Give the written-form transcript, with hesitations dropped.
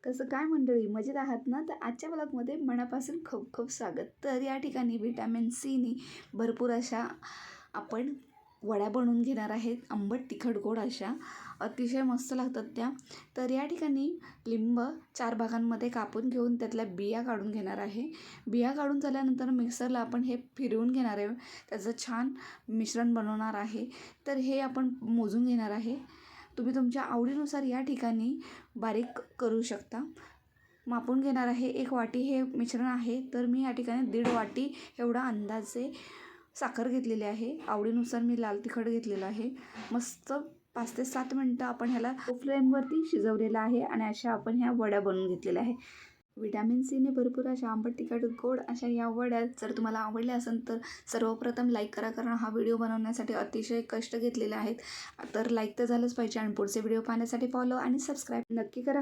कसं काय मंडळी, मजेत आहात ना? तर आजच्या ब्लॉगमध्ये मनापासून खूप खूप स्वागत. तर या ठिकाणी विटॅमिन सीने भरपूर अशा आपण वड्या बनवून घेणार आहेत. आंबट तिखट गोड अशा अतिशय मस्त लागतात त्या. तर या ठिकाणी लिंब 4 भागांमध्ये कापून घेऊन त्यातल्या बिया काढून घेणार आहे. बिया काढून झाल्यानंतर मिक्सरला आपण हे फिरवून घेणार आहे. त्याचं छान मिश्रण बनवणार आहे. तर हे आपण मोजून घेणार आहे. तुम्ही तुमच्या आवडीनुसार या ठिकाणी बारीक करू शकता. मापून घेणार आहे. 1 वाटी हे मिश्रण आहे, तर मी या ठिकाणी 1.5 वाटी एवढा अंदाजे साखर घेतलेली आहे. आवडीनुसार मी लाल तिखट घेतलेलं आहे. मस्त 5 ते 7 मिनटं आपण ह्याला फ्लेमवरती शिजवलेलं आहे आणि अशा आपण ह्या वड्या बनवून घेतलेल्या आहे. विटॅमिन सीने भरपूर अशा आंबट तिखट गोड अशा या वड्या जर तुम्हाला आवडल्या असेल तर सर्वप्रथम लाईक करा, कारण हा व्हिडिओ बनवण्यासाठी अतिशय कष्ट घेतलेले आहेत. तर लाईक तर झालंच पाहिजे आणि पुढचे व्हिडिओ पाहण्यासाठी फॉलो आणि सबस्क्राईब नक्की करा.